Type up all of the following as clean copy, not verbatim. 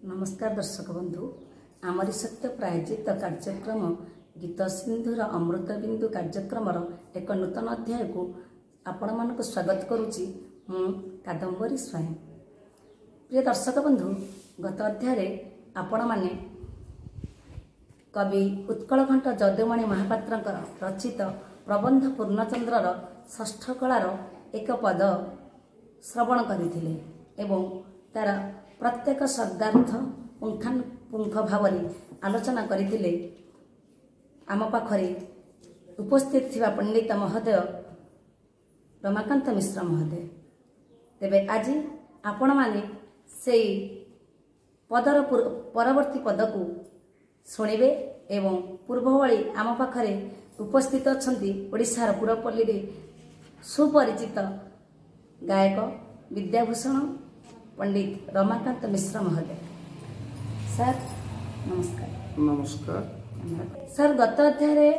नमस्कार दर्शक बंधु आमरी सत्य प्रायोजित कार्यक्रम गीत सिंधुर अमृत बिंदु कार्यक्रम एक नूतन अध्याय को आपण मानक स्वागत करुच्ची कादम्बरी स्वयं। प्रिय दर्शक बंधु गत अध्याय आपण माने कवि उत्कलघंट जदुमणि महापात्र रचित प्रबंध पूर्णचंद्रर षष्ठ कलार एक पद श्रवण करथिले एवं तार प्रत्येक शब्दार्थ पुंखानुपुंख भाव आलोचना करथिले। आम पाखरे उपस्थित थिबा पंडित महोदय रमाकांत मिश्र महोदय। तेबे आज आपण माने सेई पदर परवर्ती पद को शुणिबे एवं पूर्वभଳି आम पाखरे उपस्थित अछंती ओडिशार पुरपल्ली रे सुपरिचित गायक विद्याभूषण पंडित रमाकांत मिश्र महोदय। सर नमस्कार। नमस्कार सर गत अध्याय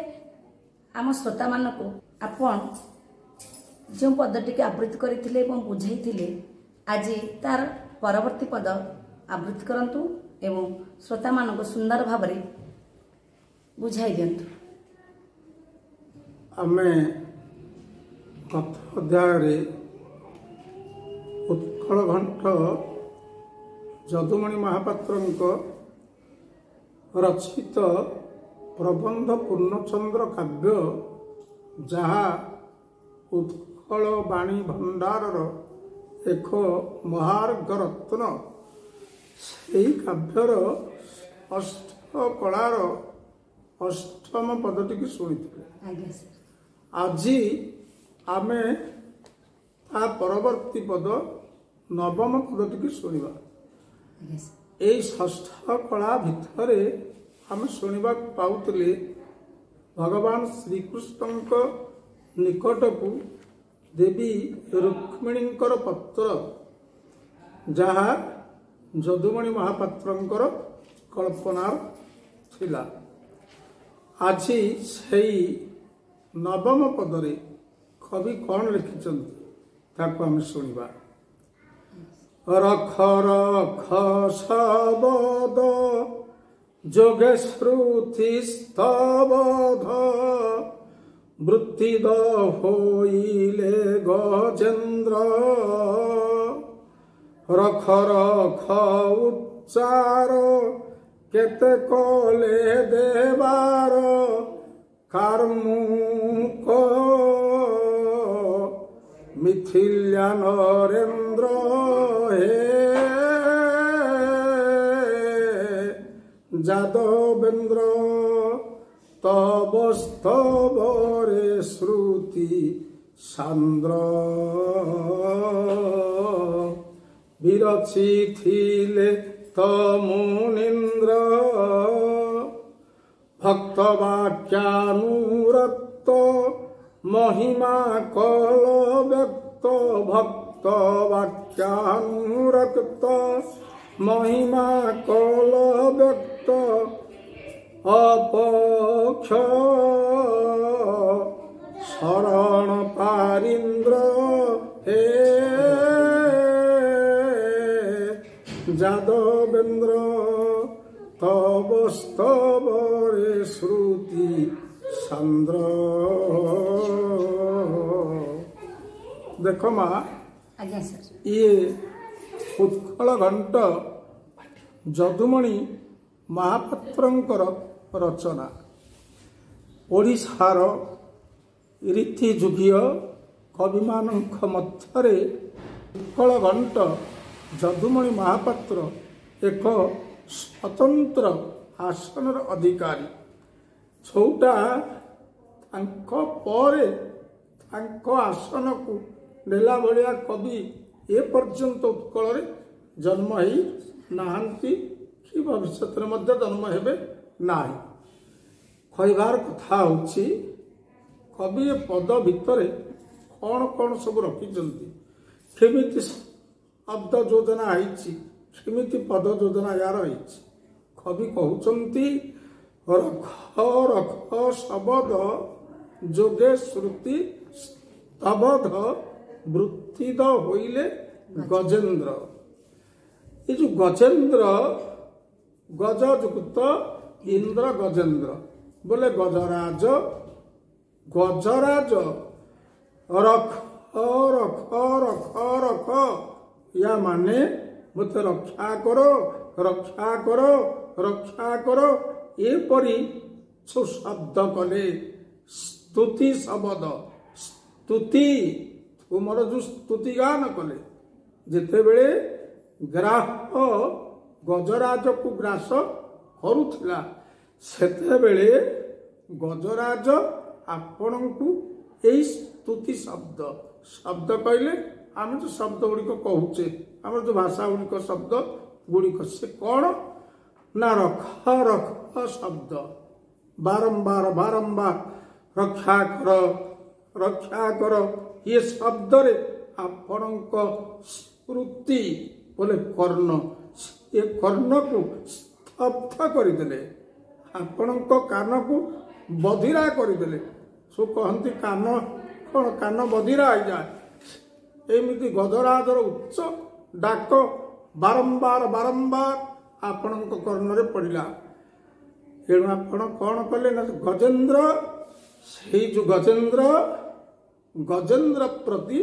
आम श्रोता मानक आपण जो पदटी के आवृत्ति करथिले एवं बुझाइथिले आज तार परवर्ती पद आवृत्ति करंतु एवं श्रोता मानक सुंदर भाव रे बुझाइ दियंतु। आमे गत अध्याय उत्कलघंट जदुमणि महापात्र रचित प्रबंध पूर्णचंद्र काव्य जहा उत्कल वाणी भंडारर एक महार्घ रत्न से काव्यर अष्ट कलार अष्टम पदटी की शुणी आज आमे ता परवर्ती पद नवम पदटी की शुणा। यही षष्ठ कला भितर आम शुणा पाउले भगवान श्रीकृष्ण निकट को देवी रुक्मिणी पत्र जहा जदुमणि महापात्र कल्पना थिला। आज से नवम पदरे कवि कौन लिखिंट ताको आम शुणा। रख रख शबद जोगे श्रुति स्तबध वृत्तिद होइले गजेन्द्र रख रख उच्चार केते कले देवार कार्मुक मिथिल्या नरेन्द्र हे जादवेन्द्र तब स्तव रे श्रुति सांद्र विरचि थिले तमुनीन्द्र भक्तवाक्यानुरक्त महिमा कल व्यक्त भक्त वाक्यानुरक्त महिमा कल व्यक्त अपक्ष शरण पारीन्द्र हे जादवेन्द्र तब स्तव रे श्रुति सांद्र। देखो माँ ये उत्कलघंट जदुमणि महापात्र रचना ओडिशार रीतिजुगीय कवि मानक मध्य उत्कलघंट जदुमणि महापात्र एक स्वतंत्र आसनर अधिकारी जोटा आसन को नेला भलिया कवि ए पर्यंत उत्कल जन्म ही नाहांती कि भविष्य जन्म हेबे नाही। कहबार कथा होछि कवि पद भितर कौन कौन सब रखिछंती केमिति शब्द योजना आईछि केमिति पद योजना यार आईछि। कवि कहउछंती रख रख शबद जोगे श्रुति स्तबध वृत्तिद होइले गजेन्द्र। ये जो गजेन्द्र ଗଜ ଯୁକ୍ତ ଇନ୍ଦ୍ର ଗଜେନ୍ଦ୍ର ବୋଲେ ଗଜରାଜ ଗଜରାଜ ରଖ ରଖ ରଖ ରଖ ୟା ମାନେ ମୋତେ ରକ୍ଷା କର ରକ୍ଷା କର ରକ୍ଷା କର ଏପରି ଶବ୍ଦ କଲେ। ସ୍ତୁତି ଶବ୍ଦ ସ୍ତୁତି ତୁମର ଯେଉଁ ସ୍ତୁତି ଗାନ କଲେ ଯେତେବେଳେ ଗ୍ରାହ ଗଜରାଜକୁ ଗ୍ରାସ କରୁଥିଲା ସେତେବେଳେ ଗଜରାଜ ଆପଣଙ୍କୁ ଏଇ ସ୍ତୁତି ଶବ୍ଦ ଶବ୍ଦ କହିଲେ ଆମେ ଯେଉଁ ଶବ୍ଦ ଗୁଡ଼ିକ କହୁଛେ ଆମର ଯେଉଁ ଭାଷା ଗୁଡ଼ିକ ଶବ୍ଦ ଗୁଡ଼ିକ ସେ କ'ଣ ନା ରଖ ରଖ ଶବ୍ଦ ବାରମ୍ବାର ବାରମ୍ବାର ରକ୍ଷା କର ଇଏ ଶବ୍ଦରେ ଆପଣଙ୍କ ସ୍ମୃତି ବୋଲେ କର୍ଣ୍ଣ ଏ କର୍ଣ୍ଣକୁ ସ୍ତବ୍ଧ କରିଦେଲେ ଆପଣଙ୍କ କାନକୁ ବଧିରା କରିଦେଲେ। ସୁ କହନ୍ତି କାନ କ'ଣ କାନ ବଧିରା ହେଇଯାଏ ଏମିତି ଗଜରାଜର ଉଚ୍ଚ ଡାକ ବାରମ୍ବାର ବାରମ୍ବାର ଆପଣଙ୍କ କର୍ଣ୍ଣରେ ପଡ଼ିଲା। ତେଣୁ ଆପଣ କ'ଣ କଲେ ନା ଗଜେନ୍ଦ୍ର ସେଇ ଯେଉଁ ଗଜେନ୍ଦ୍ର ପ୍ରତି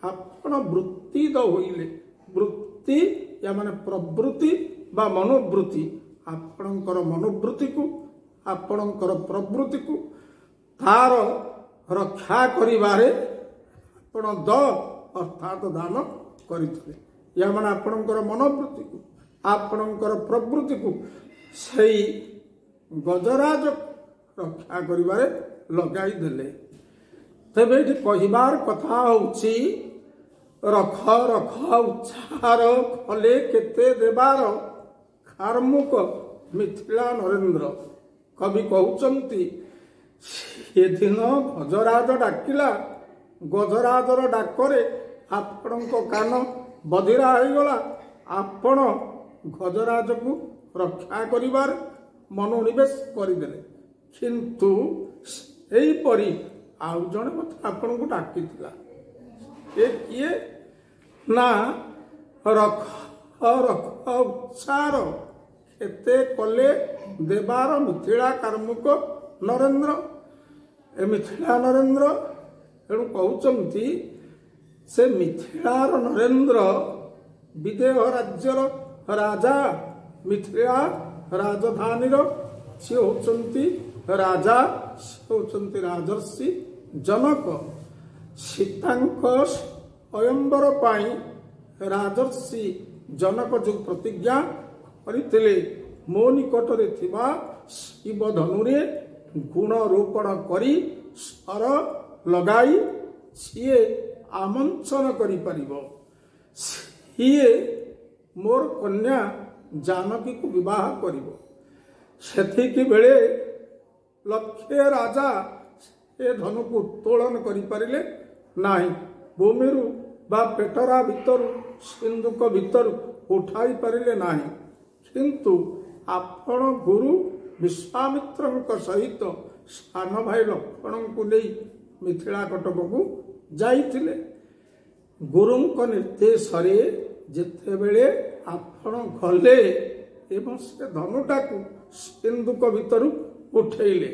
ଆପଣ ବୃତ୍ତିଦ ହୋଇଲେ। ବୃତ୍ତି ୟା ମାନେ ପ୍ରବୃତ୍ତି ବା ମନୋବୃତ୍ତି ଆପଣଙ୍କର ମନୋବୃତ୍ତିକୁ ଆପଣଙ୍କର ପ୍ରବୃତ୍ତିକୁ ତାର ରକ୍ଷା କରିବାରେ ଆପଣ ଅର୍ଥାତ ଦାନ କରିଥିଲେ। ୟା ମାନେ ଆପଣଙ୍କର ମନୋବୃତ୍ତିକୁ ଆପଣଙ୍କର ପ୍ରବୃତ୍ତିକୁ ସେଇ ଗଜରାଜ ରକ୍ଷା କରିବାରେ ଲଗାଇ ଦେଲେ। ତେବେ ଏଠି କହିବାର କଥା ହେଉଛି ରଖ ରଖ ଉଚ୍ଚାର କଲେ କେତେ ଦେବାର କାର୍ମୁକ ମିଥିଳା ନରେନ୍ଦ୍ର। କବି କହୁଛନ୍ତି ସେଦିନ ଗଜରାଜ ଡାକିଲା ଗଜରାଜର ଡାକରେ ଆପଣଙ୍କ କାନ ବଧିରା ହେଇଗଲା। ଆପଣ ଗଜରାଜକୁ ରକ୍ଷା କରିବାର ମନୋନିବେଶ କରିଦେଲେ କିନ୍ତୁ ଏହିପରି ଆଉ ଜଣେ ମଧ୍ୟ ଆପଣଙ୍କୁ ଡାକିଥିଲା। ଏ କିଏ ନା ରଖ ରଖ ଉଚ୍ଚାର କେତେ କଲେ ଦେବାର ମିଥିଳା କାର୍ମୁକ ନରେନ୍ଦ୍ର। ଏ ମିଥିଳା ନରେନ୍ଦ୍ର ତେଣୁ କହୁଛନ୍ତି ସେ ମିଥିଳାର ନରେନ୍ଦ୍ର ବିଦେହ ରାଜ୍ୟର ରାଜା ମିଥିଳା ରାଜଧାନୀର ସିଏ ହେଉଛନ୍ତି ରାଜା ସେ ହେଉଛନ୍ତି ରାଜର୍ଷି ଜନକ। ସୀତାଙ୍କ ସ୍ୱୟଂବର ପାଇଁ ରାଜର୍ଷି ଜନକ ଯେଉଁ ପ୍ରତିଜ୍ଞା କରିଥିଲେ ମୋ ନିକଟରେ ଥିବା ଶିବ ଧନୁରେ ଗୁଣ ରୋପଣ କରି ସ୍ୱର ଲଗାଇ ସିଏ ଆମନ୍ତ୍ରଣ କରିପାରିବ ସିଏ ମୋର କନ୍ୟା ଜାନକୀକୁ ବିବାହ କରିବ। ସେତିକି ବେଳେ ଲକ୍ଷେ ରାଜା ଏ ଧନୁକୁ ଉତ୍ତୋଳନ କରିପାରିଲେ ନାହିଁ। ଭୂମିରୁ ବା ପେଟରା ଭିତରୁ ସିନ୍ଧୁକ ଭିତରୁ ଉଠାଇ ପାରିଲେ ନାହିଁ। କିନ୍ତୁ ଆପଣ ଗୁରୁ ବିଶ୍ୱାମିତ୍ରଙ୍କ ସହିତ ସାନ ଭାଇ ଲକ୍ଷ୍ମଣଙ୍କୁ ନେଇ ମିଥିଳା କଟକକୁ ଯାଇଥିଲେ। ଗୁରୁଙ୍କ ନିର୍ଦ୍ଦେଶରେ ଯେତେବେଳେ ଆପଣ ଗଲେ ଏବଂ ସେ ଧନୁଟାକୁ ସିନ୍ଧୁକ ଭିତରୁ ଉଠେଇଲେ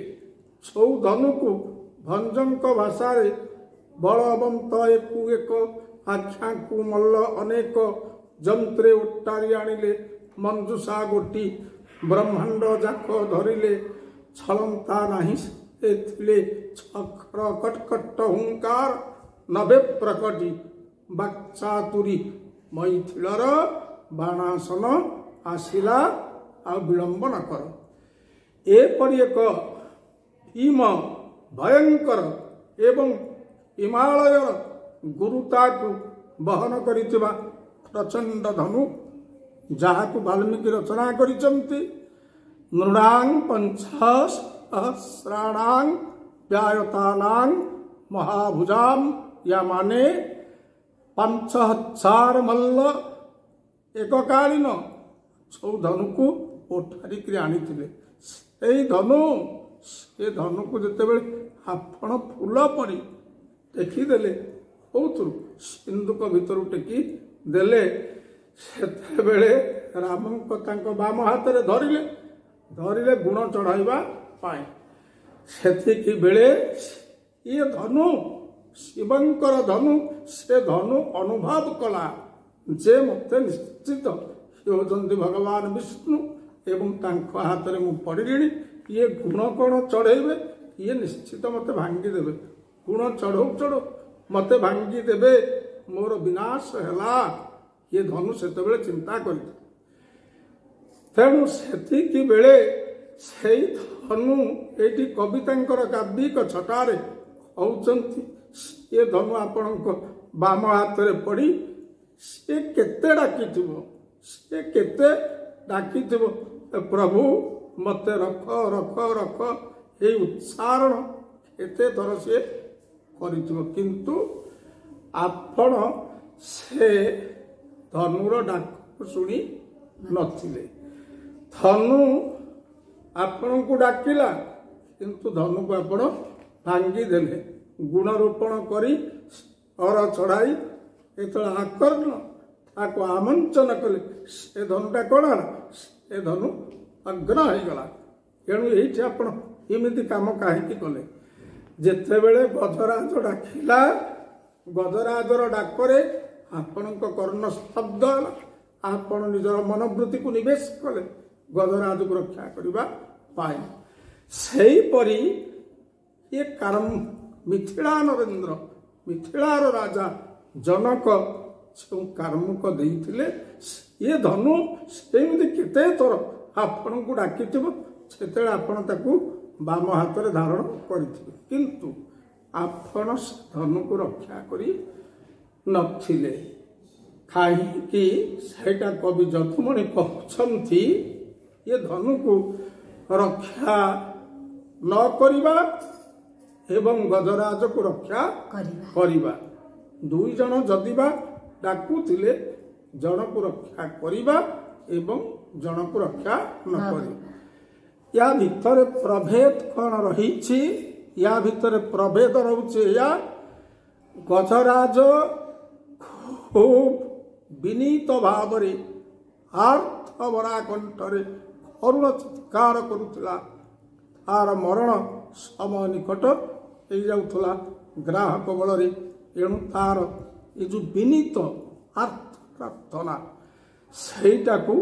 ସୌ ଧନୁକୁ ଭଞ୍ଜଙ୍କ ଭାଷାରେ ବଳବନ୍ତ ଏକୁ ଏକ ଆଖ୍ୟାଙ୍କୁ ମଲ୍ଲ ଅନେକ ଯନ୍ତ୍ରେ ଓଟାରି ଆଣିଲେ ମଞ୍ଜୁଷା ଗୋଟି ବ୍ରହ୍ମାଣ୍ଡ ଯାକ ଧରିଲେ ଛଳନ୍ତା ନାହିଁ ଥିଲେ ଚକ୍ର କଟକଟ ହୁଙ୍କାର ନବେ ପ୍ରକଟି ବାକ୍ଚାତୁରୀ ମୈଥିଳର ବାଣାସନ ଆସିଲା ଆଉ ବିଳମ୍ବ ନ କର। ଏପରି ଏକ ଭୀମ ଭୟଙ୍କର ଏବଂ ହିମାଳୟର ଗୁରୁତାକୁ ବହନ କରିଥିବା ପ୍ରଚଣ୍ଡ ଧନୁ ଯାହାକୁ ବାଲ୍ମୀକି ରଚନା କରିଛନ୍ତି ନୃଣାଂ ପଞ୍ଚସହସ୍ରାଣାଂ ବ୍ୟାୟତାନାଂ ମହାଭୁଜାಂ ୟା ମାନେ 5000 ମଲ୍ଲ ଏକକାଳୀନ ସବୁ ଧନୁକୁ ଓଠାରିକି ଆଣିଥିଲେ। ସେଇ ସେ ଧନୁକୁ ଯେତେବେଳେ ଆପଣ ଫୁଲ ପରି ଟେକିଦେଲେ କୋଉଥିରୁ ସିନ୍ଧୁକ ଭିତରୁ ଟେକି ଦେଲେ ସେତେବେଳେ ରାମଙ୍କ ତାଙ୍କ ବାମ ହାତରେ ଧରିଲେ ଗୁଣ ଚଢ଼ାଇବା ପାଇଁ। ସେତିକି ବେଳେ ଇଏ ଧନୁ ଶିବଙ୍କର ଧନୁ, ସେ ଧନୁ ଅନୁଭବ କଲା ଯେ ମୋତେ ନିଶ୍ଚିତ ଇଏ ହେଉଛନ୍ତି ଭଗବାନ ବିଷ୍ଣୁ ଏବଂ ତାଙ୍କ ହାତରେ ମୁଁ ପଡ଼ିଲିଣି। ଇଏ ଗୁଣ କ'ଣ ଚଢ଼େଇବେ, ଇଏ ନିଶ୍ଚିତ ମୋତେ ଭାଙ୍ଗିଦେବେ। ଗୁଣ ଚଢ଼ଉ ମୋତେ ଭାଙ୍ଗିଦେବେ, ମୋର ବିନାଶ ହେଲା। ଇଏ ଧନୁ ସେତେବେଳେ ଚିନ୍ତା କରିଥିଲେ। ତେଣୁ ସେତିକି ବେଳେ ସେଇ ଧନୁ, ଏଇଠି କବିତାଙ୍କର କାବ୍ୟିକ ଛଟାରେ କହୁଛନ୍ତି ଏ ଧନୁ ଆପଣଙ୍କ ବାମ ହାତରେ ପଡ଼ି ସେ କେତେ ଡାକିଥିବ ପ୍ରଭୁ ମୋତେ ରଖ। ଏଇ ଉଚ୍ଚାରଣ କେତେ ଥର ସିଏ କରିଥିବ, କିନ୍ତୁ ଆପଣ ସେ ଧନୁର ଡାକକୁ ଶୁଣି ନଥିଲେ। ଧନୁ ଆପଣଙ୍କୁ ଡାକିଲା, କିନ୍ତୁ ଧନୁକୁ ଆପଣ ଭାଙ୍ଗିଦେଲେ। ଗୁଣ ରୋପଣ କରି ଅର ଚଢ଼ାଇ ଯେତେବେଳେ ଆକର୍ଣ୍ଣ ତାକୁ ଆମନ୍ତ୍ରଣ କଲେ, ସେ ଧନୁଟା କ'ଣ ହେଲା, ସେ ଧନୁ ଭଗ୍ନ ହେଇଗଲା। ତେଣୁ ଏଇଠି ଆପଣ ଏମିତି କାମ କାହିଁକି କଲେ? ଯେତେବେଳେ ଗଜରାଜ ଡାକିଲା, ଗଜରାଜର ଡାକରେ ଆପଣଙ୍କ କର୍ଣ୍ଣ ସ୍ତବ୍ଧ ହେଲା। ଆପଣ ନିଜର ମନୋବୃତ୍ତିକୁ ନିବେଶ କଲେ ଗଜରାଜକୁ ରକ୍ଷା କରିବା ପାଇଁ। ସେହିପରି ଇଏ ମିଥିଳା ନରେନ୍ଦ୍ର, ମିଥିଳାର ରାଜା ଜନକ ଯେଉଁ କାର୍ମୁକ ଦେଇଥିଲେ, ଇଏ ଧନୁ ସେମିତି କେତେ ଥର ଆପଣଙ୍କୁ ଡାକିଥିବ, ସେତେବେଳେ ଆପଣ ତାକୁ ବାମ ହାତରେ ଧାରଣ କରିଥିବେ, କିନ୍ତୁ ଆପଣ ସେ ଧନୁକୁ ରକ୍ଷା କରି ନଥିଲେ। କାହିଁକି ସେଇଟା କବି ଯଦୁମଣି କହୁଛନ୍ତି, ଏ ଧନୁକୁ ରକ୍ଷା ନ କରିବା ଏବଂ ଗଜରାଜକୁ ରକ୍ଷା କରିବା। ଦୁଇ ଜଣ ଯଦି ବା ଡାକୁଥିଲେ, ଜଣକୁ ରକ୍ଷା କରିବା ଏବଂ ଜଣକୁ ରକ୍ଷା ନ କରିବା। ୟା ଭିତରେ ପ୍ରଭେଦ କ'ଣ ରହିଛି? ୟା ଭିତରେ ପ୍ରଭେଦ ରହୁଛି ଏଇଆ, ଗଜରାଜ ଖୁବ୍ ବିନୀତ ଭାବରେ ଆର୍ତ୍ତଭରା କଣ୍ଠରେ କରୁଣ ଚିତ୍କାର କରୁଥିଲା। ତାର ମରଣ ସମୟ ନିକଟ ହେଇଯାଉଥିଲା ଗ୍ରାହକ ବଳରେ। ଏଣୁ ତାର ଏ ଯେଉଁ ବିନୀତ ଆର୍ଥ ପ୍ରାର୍ଥନା, ସେଇଟାକୁ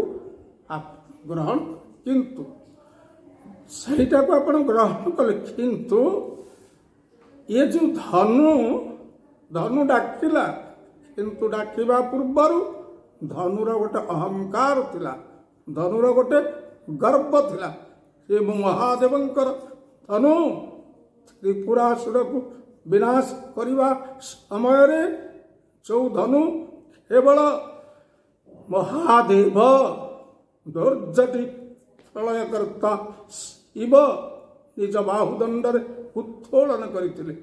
ଆପଣ ଗ୍ରହଣ କଲେ, କିନ୍ତୁ ଏ ଯେଉଁ ଧନୁ ଡାକିଲା, କିନ୍ତୁ ଡାକିବା ପୂର୍ବରୁ ଧନୁର ଗୋଟେ ଅହଙ୍କାର ଥିଲା, ଧନୁର ଗୋଟେ ଗର୍ବ ଥିଲା। ସେ ମହାଦେବଙ୍କର ଧନୁ ତ୍ରିପୁରାସୁରକୁ ବିନାଶ କରିବା ସମୟରେ ଯେଉଁ ଧନୁ କେବଳ ମହାଦେବ ଧୈର୍ଯ୍ୟଟି ପ୍ରଳୟକର୍ତ୍ତା ଶିବ ନିଜ ବାହୁଦଣ୍ଡରେ ଉତ୍ତୋଳନ କରିଥିଲେ,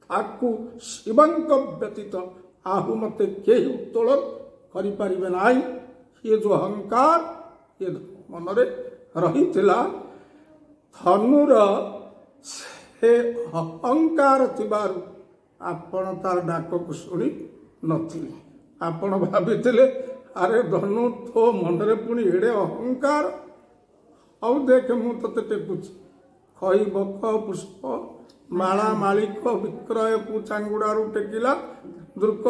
ତାକୁ ଶିବଙ୍କ ବ୍ୟତୀତ ଆହୁ ମତେ କେହି ଉତ୍ତୋଳନ କରିପାରିବେ ନାହିଁ। ଇଏ ଯେଉଁ ଅହଙ୍କାର ଏ ମନରେ ରହିଥିଲା, ଧନୁର ସେ ଅହଙ୍କାର ଥିବାରୁ ଆପଣ ତାର ଡାକକୁ ଶୁଣି ନଥିଲେ। ଆପଣ ଭାବିଥିଲେ, ଆରେ ଧନୁ ତୋ ମନରେ ପୁଣି ଏଡ଼େ ଅହଙ୍କାର, ହଉ ଦେଖେ ମୁଁ ତତେ ଟେକୁଛି। ଖଇ ବକ ପୁଷ୍ପ ମାଳା ମାଳିକ ବିକ୍ରୟକୁ ଚାଙ୍ଗୁଡ଼ାରୁ ଟେକିଲା ଦୃକ।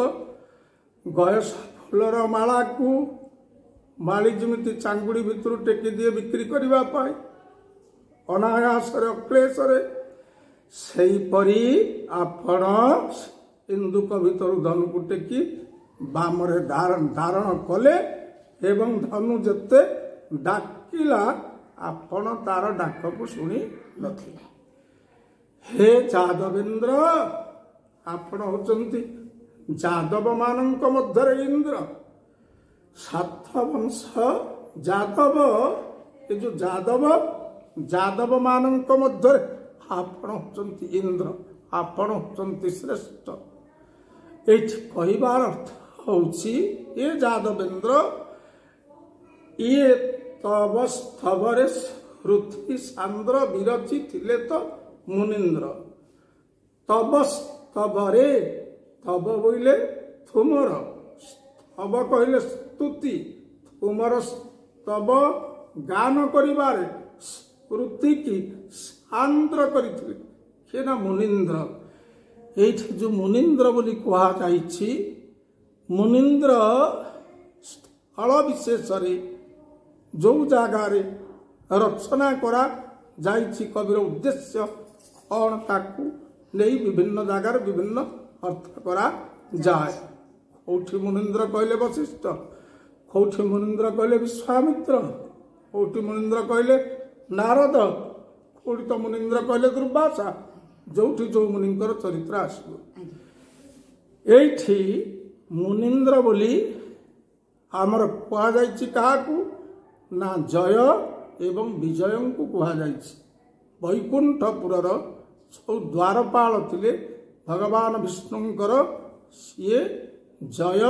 ଗୟସ ଫୁଲର ମାଳାକୁ ମାଳି ଯେମିତି ଚାଙ୍ଗୁଡ଼ି ଭିତରୁ ଟେକି ଦିଏ ବିକ୍ରି କରିବା ପାଇଁ ଅନାୟାସରେ ଅକ୍ଳେଶରେ, ସେହିପରି ଆପଣ ଇନ୍ଦୁକ ଭିତରୁ ଧନୁକୁ ଟେକି ବାମରେ ଧାରଣ କଲେ ଏବଂ ଧନୁ ଯେତେ ଡାକିଲା ଆପଣ ତାର ଡାକକୁ ଶୁଣି ନଥିଲେ। ହେ ଯାଦବେନ୍ଦ୍ର, ଆପଣ ହଉଛନ୍ତି ଯାଦବ ମାନଙ୍କ ମଧ୍ୟରେ ଇନ୍ଦ୍ର। ସାତବଂଶ ଯାଦବ, ଏ ଯୋଉ ଯାଦବ ମାନଙ୍କ ମଧ୍ୟରେ ଆପଣ ହଉଛନ୍ତି ଇନ୍ଦ୍ର, ଆପଣ ହଉଛନ୍ତି ଶ୍ରେଷ୍ଠ। ଏଇଠି କହିବାର ଅର୍ଥ ହଉଛି, ଏ ଯାଦବେନ୍ଦ୍ର, ଇଏ ତବ ସ୍ତବରେ ହୃତି ସାନ୍ଦ୍ର ବିରଚି ଥିଲେ ତ ମୁନିନ୍ଦ୍ର। ତବ ସ୍ତବରେ, ତବ ବୋଇଲେ ତୁମର, ସ୍ତବ କହିଲେ ସ୍ତୁତି, ତୁମର ତବ ଗାନ କରିବାରେ ସ୍ମୃତିକି ସାନ୍ଦ୍ର କରିଥିଲେ କିଏ ନା ମୁନୀନ୍ଦ୍ର। ଏଇଠି ଯେଉଁ ମୁନୀନ୍ଦ୍ର ବୋଲି କୁହାଯାଇଛି, ମୁନୀନ୍ଦ୍ର ସ୍ଥଳ ବିଶେଷରେ ଯେଉଁ ଜାଗାରେ ରଚନା କରାଯାଇଛି କବିର ଉଦ୍ଦେଶ୍ୟ କ'ଣ ତାକୁ ନେଇ ବିଭିନ୍ନ ଜାଗାରେ ବିଭିନ୍ନ ଅର୍ଥ କରାଯାଏ। କୋଉଠି ମୁନୀନ୍ଦ୍ର କହିଲେ ବଶିଷ୍ଠ, କୋଉଠି ମୁନୀନ୍ଦ୍ର କହିଲେ ବିଶ୍ୱାମିତ୍ର, କୋଉଠି ମୁନୀନ୍ଦ୍ର କହିଲେ ନାରଦ, କୋଉଠି ତ ମୁନୀନ୍ଦ୍ର କହିଲେ ଦୁର୍ବାସା, ଯୋଉଠି ଯୋଉ ମୁନିଙ୍କର ଚରିତ୍ର ଆସିବ। ଏଇଠି ମୁନୀନ୍ଦ୍ର ବୋଲି ଆମର କୁହାଯାଇଛି କାହାକୁ ନା ଜୟ ଏବଂ ବିଜୟଙ୍କୁ କୁହାଯାଇଛି। ବୈକୁଣ୍ଠପୁରର ସବୁ ଦ୍ୱାରପାଳ ଥିଲେ ଭଗବାନ ବିଷ୍ଣୁଙ୍କର, ସିଏ ଜୟ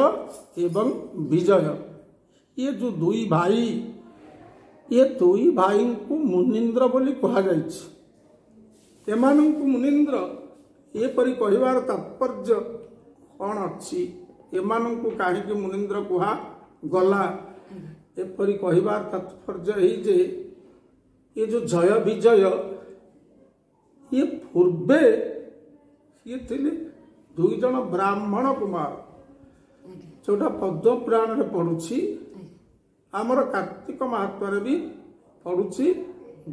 ଏବଂ ବିଜୟ। ଇଏ ଯେଉଁ ଦୁଇ ଭାଇ, ଇଏ ଦୁଇ ଭାଇଙ୍କୁ ମୁନୀନ୍ଦ୍ର ବୋଲି କୁହାଯାଇଛି। ଏମାନଙ୍କୁ ମୁନୀନ୍ଦ୍ର ଏପରି କହିବାର ତାତ୍ପର୍ଯ୍ୟ କ'ଣ ଅଛି, ଏମାନଙ୍କୁ କାହିଁକି ମୁନୀନ୍ଦ୍ର କୁହାଗଲା? ଏପରି କହିବାର ତାତ୍ପର୍ଯ୍ୟ ଏହି ଯେ ଏ ଯେଉଁ ଜୟ ବିଜୟ, ଇଏ ପୂର୍ବେ ଇଏ ଥିଲେ ଦୁଇ ଜଣ ବ୍ରାହ୍ମଣ କୁମାର, ଯୋଉଟା ପଦ୍ମ ପୁରାଣରେ ପଢୁଛି, ଆମର କାର୍ତ୍ତିକ ମାହାତ୍ମ୍ୟରେ ବି ପଢୁଛି।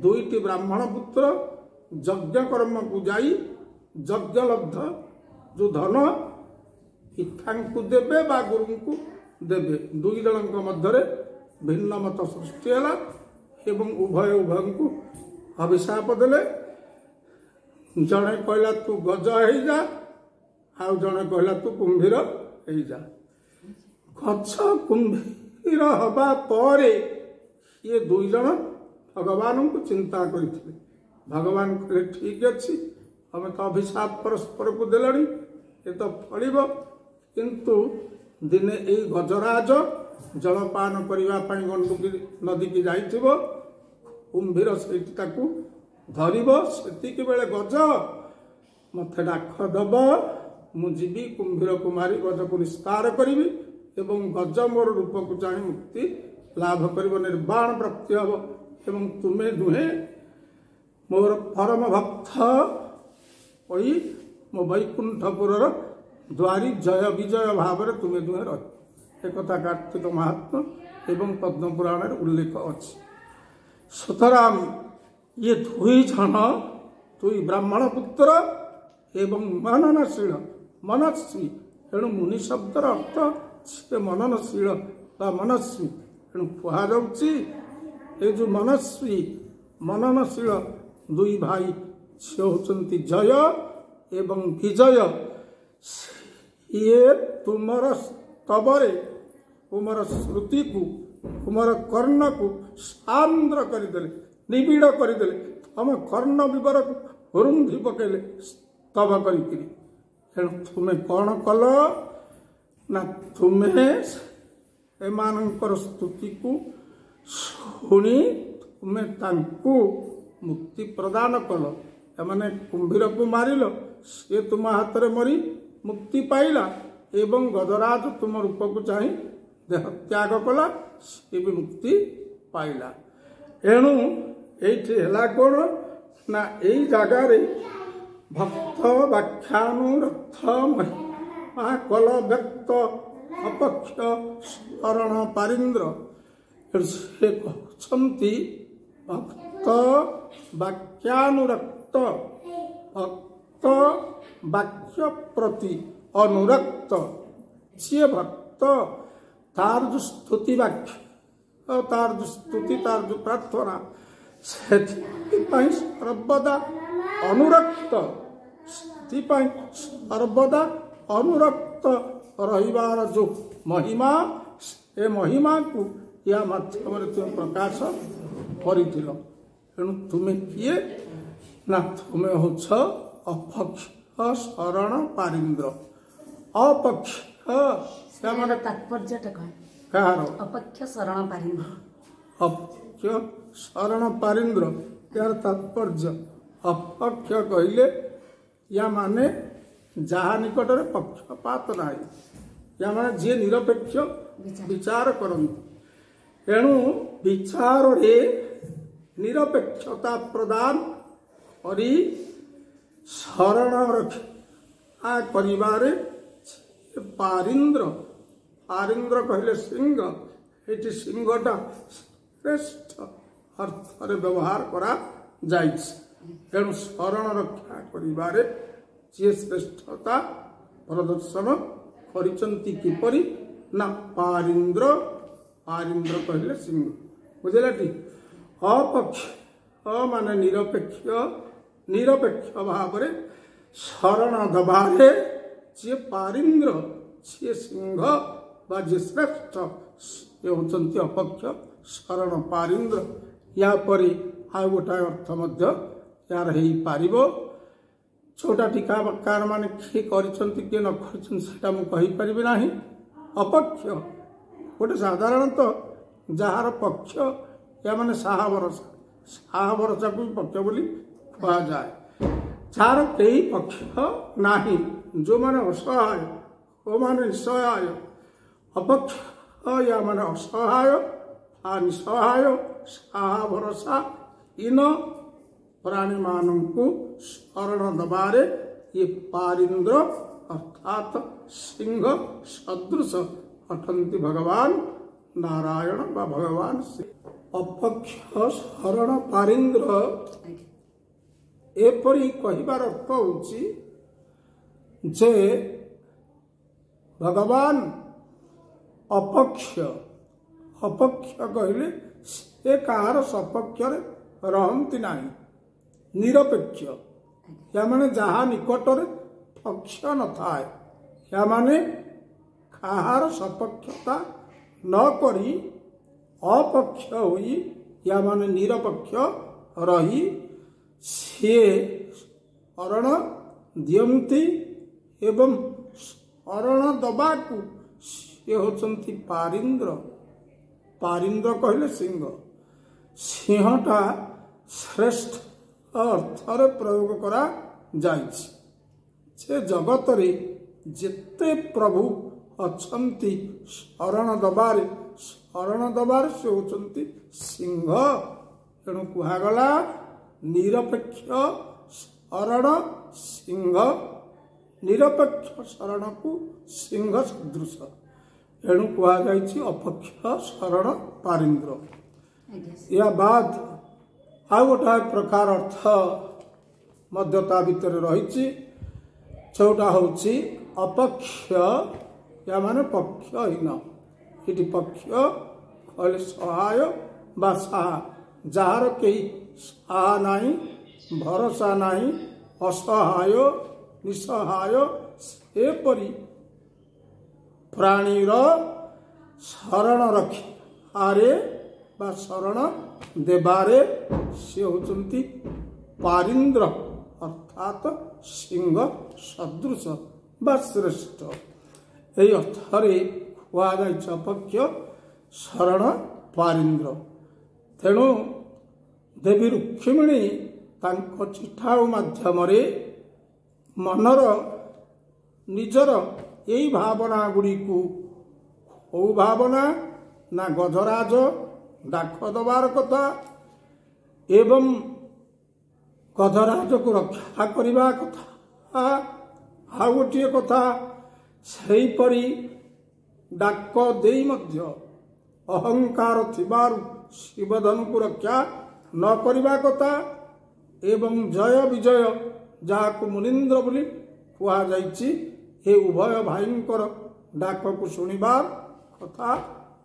ଦୁଇଟି ବ୍ରାହ୍ମଣ ପୁତ୍ର ଯଜ୍ଞ କର୍ମକୁ ଯାଇ ଯଜ୍ଞଲବ୍ଧ ଯେଉଁ ଧନ ପିତାଙ୍କୁ ଦେବେ ବା ଗୁରୁଙ୍କୁ ଦେବେ, ଦୁଇ ଜଣଙ୍କ ମଧ୍ୟରେ ଭିନ୍ନ ମତ ସୃଷ୍ଟି ହେଲା ଏବଂ ଉଭୟଙ୍କୁ ଅଭିଶାପ ଦେଲେ। ଜଣେ କହିଲା ତୁ ଗଜ ହେଇଯା, ଆଉ ଜଣେ କହିଲା ତୁ କୁମ୍ଭୀର ହେଇଯା। ଗଛ କୁମ୍ଭୀର ହବା ପରେ ଇଏ ଦୁଇ ଜଣ ଭଗବାନଙ୍କୁ ଚିନ୍ତା କରିଥିଲେ। ଭଗବାନ କହିଲେ ଠିକ ଅଛି, ଆମେ ତ ଅଭିଶାପ ପରସ୍ପରକୁ ଦେଲଣି, ଏ ତ ଫଳିବ, କିନ୍ତୁ ଦିନେ ଏଇ ଗଜରାଜ ଜଳପାନ କରିବା ପାଇଁ ଗଣ୍ଡୁକି ନଦୀକି ଯାଇଥିବ, କୁମ୍ଭୀର ସେଇଠି ତାକୁ ଧରିବ, ସେତିକି ବେଳେ ଗଜ ମତେ ଡାକ ଦବ, ମୁଁ ଯିବି କୁମ୍ଭୀରକୁ ମାରି ଗଜକୁ ନିସ୍ତାର କରିବି ଏବଂ ଗଜ ମୋର ରୂପକୁ ଜାଣି ମୁକ୍ତି ଲାଭ କରିବ, ନିର୍ବାଣ ପ୍ରାପ୍ତି ହବ ଏବଂ ତୁମେ ଦୁହେଁ ମୋର ପରମ ଭକ୍ତ ହୋଇ ମୋ ବୈକୁଣ୍ଠପୁରର ଦ୍ୱାରୀ ଜୟ ବିଜୟ ଭାବରେ ତୁମେ ଦୁହେଁ ରହିବ। একথা কার্তিক মাহাত্ম্য এবং পদ্মপুরাণের উল্লেখ আছে। সুতরাং ইয়ে দুই জন দুই ব্রাহ্মণ পুত্র এবং মননশীল মনস্বী, তেণু মুনি শব্দর অর্থ সে মননশীল বা মনস্বী, তেণু কুহযাଉଛି ଏ ଯେଉଁ ମନସ୍ୱୀ ମନନଶୀଳ ଦୁଇ ଭାଇ ସେ ହେଉଛନ୍ତି ଜୟ ଏବଂ ବିଜୟ। ଇଏ ତୁମର ସ୍ତବରେ ତୁମର ଶ୍ରୁତିକୁ ତୁମର କର୍ଣ୍ଣକୁ ସାନ୍ଦ୍ର କରିଦେଲେ, ନିବିଡ଼ କରିଦେଲେ, ତମ କର୍ଣ୍ଣ ବିବରକୁ ରୁନ୍ଧି ପକେଇଲେ ସ୍ତବ କରିକିରି। ତେଣୁ ତୁମେ କ'ଣ କଲ ନା ତୁମେ ଏମାନଙ୍କର ସ୍ତୁତିକୁ ଶୁଣି ତୁମେ ତାଙ୍କୁ ମୁକ୍ତି ପ୍ରଦାନ କଲ। ଏମାନେ କୁମ୍ଭୀରକୁ ମାରିଲ, ସିଏ ତୁମ ହାତରେ ମରି ମୁକ୍ତି ପାଇଲା ଏବଂ ଗଜରାଜ ତୁମ ରୂପକୁ ଚାହିଁ ଦେହ ତ୍ୟାଗ କଲା, ସିଏ ବି ମୁକ୍ତି ପାଇଲା। ଏଣୁ ଏଇଠି ହେଲା କ'ଣ ନା ଏଇ ଜାଗାରେ ଭକ୍ତ ବାଖ୍ୟାନୁରଥ ମହିମା କଲ ବ୍ୟକ୍ତ ଅପକ୍ଷ ଶରଣ ପାରିନ୍ଦ୍ର। ସେ କହୁଛନ୍ତି ଭକ୍ତ ବାକ୍ୟାନୁରକ୍ତ, ଭକ୍ତ ବାକ୍ୟ ପ୍ରତି ଅନୁରକ୍ତ, ସିଏ ଭକ୍ତ ତାର ଯେଉଁ ସ୍ତୁତି ବାକ୍ୟ, ତାର ଯେଉଁ ସ୍ତୁତି, ତାର ଯେଉଁ ପ୍ରାର୍ଥନା, ସେଥିପାଇଁ ସର୍ବଦା ଅନୁରକ୍ତ, ସେଥିପାଇଁ ସର୍ବଦା ଅନୁରକ୍ତ ରହିବାର ଯେଉଁ ମହିମା, ଏ ମହିମାକୁ ୟା ମାଧ୍ୟମରେ ତୁମେ ପ୍ରକାଶ କରିଥିଲ। ତେଣୁ ତୁମେ କିଏ ନା ତୁମେ ହେଉଛ ଅପକ୍ଷ ଶରଣ ପାରିନ୍ଦ୍ର। ଅପକ୍ଷ ତାତ୍ପର୍ଯ୍ୟଟା କଣ? କାହାର? ଅପକ୍ଷ ଶରଣ ପାରିନ୍ଦ୍ର। ଅପକ୍ଷ ଶରଣ ପାରିନ୍ଦ୍ର, ଏହାର ତାତ୍ପର୍ଯ୍ୟ ଅପକ୍ଷ କହିଲେ ୟା ମାନେ ଯାହା ନିକଟରେ ପକ୍ଷପାତ ନାହିଁ, ୟା ମାନେ ଯିଏ ନିରପେକ୍ଷ ବିଚାର କରନ୍ତି। ଏଣୁ विचारे निरपेक्षता प्रदान करी शरण रक्षा करिबारे पारिंद्र पारिंद्र कहले सिंह ये सिंहटा श्रेष्ठ अर्थ व्यवहार करा तेणु शरण रक्षा करिबारे जे श्रेष्ठता प्रदर्शन करिसंती किपरि ना पारिंद्र पारिंद्र कहले सिंह बुझेला टी अपक्ष माने निरपेक्ष निरपेक्ष भाव शरण दबारे जे पारिंद्र जे सिंह बा जे श्रेष्ठ ये होचंती अपक्ष शरण पारिंद्र या परि आ गोटा अर्थ मध्य यार हेई पारिबो छोटा टीकाकार माने किए करिसंती के न करिसंती सेटा मु कहि परिबे नाही अपक्ष गोटे साधारणतः जार पक्ष या माने साहा भरोसा को पक्ष बोली कहा जाए जार कई पक्ष नाही जो माने असहाय वो माने निसहाय अपक्ष या माने असहाय आ निसहाय साहा भरोसा इन प्राणी मानू शरण दबारे ये पारिंद्र अर्थात सिंह सदृश अटंती भगवान नारायण बा भगवान से अपक्ष शरण पारिंद्र एपरी कहिबार अर्थ होची जे भगवान अपक्ष अपक्ष कहले से कहार सपक्ष रहंती नाही निरपेक्ष या माने जहा निकटरे पक्ष न थाए या माने कहार सपक्षता न करी अपक्ष होई या माने निरपेक्ष रही से शरण दियंती एवं शरण दबाकू से होचंती पारिंद्र पारिंद्र कहले सिंह सिंहटा श्रेष्ठ अर्थरे प्रयोग करा जाइछि से जगत रे जेते प्रभु अछंती शरण दबारे से होचंती सिंह तेणु कुहागला निरपेक्ष शरण सिंह निरपेक्ष शरण को सिंह सदृश तेणु कहुई अपक्ष शरण पारिंद्र या बाद आ गोटा प्रकार अर्थ मध्यता भितर रही चौटा हूँ अपक्ष या माने पक्षहीन ये पक्ष कहले सहाय बा साहा जार कई साहा नाही भरोसा नाही असहाय निसहाय सेपरी प्राणीर शरण रक्षारे बा शरण देवारे से होचंती पारिंद्र अर्थात सिंह सदृश बा श्रेष्ठ यही अर्थरे कहुई अपक्ष शरण पारिंद्र तेणु देवी रुक्मिणी तांको चिठाऊ माध्यम मनर निजर यही भावना गुड़ी को भावना ना गजराज डाक दबार कथा एवं गजराज को रक्षा करने कथा आ गोटे कथा सेहीपरि डाक देई मध्य अहंकार थिबारु शिवधनु को रक्षा न करने कथा एवं जय विजय जहाँ मुनीन्द्र बोली कहुई हे उभय भाईंकर डाक को शुणिबार कथा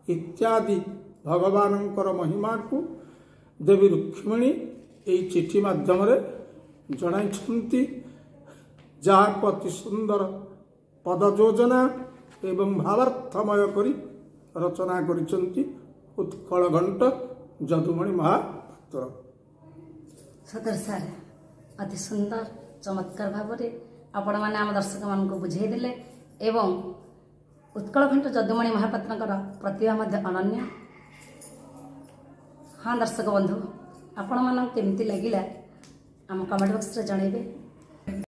इत्यादि भगवानंकर महिमा को देवी रुक्मिणी यही चिठी माध्यम जनाई जहाँ को अति सुंदर पद योजना एवं भावार्थमय करी रचना करिसंती उत्कल घंट जदुमणि महापात्र सदर सार अति सुंदर चमत्कार भाव आपण मैंने आम दर्शक मान बुझेदेले एवं उत्कल घंट जदुमणि महापात्र प्रतिभा मध्य अनन्य। हाँ दर्शक बंधु आपण मान केमती लगिला आम कमेंट बॉक्स रे जणेबे।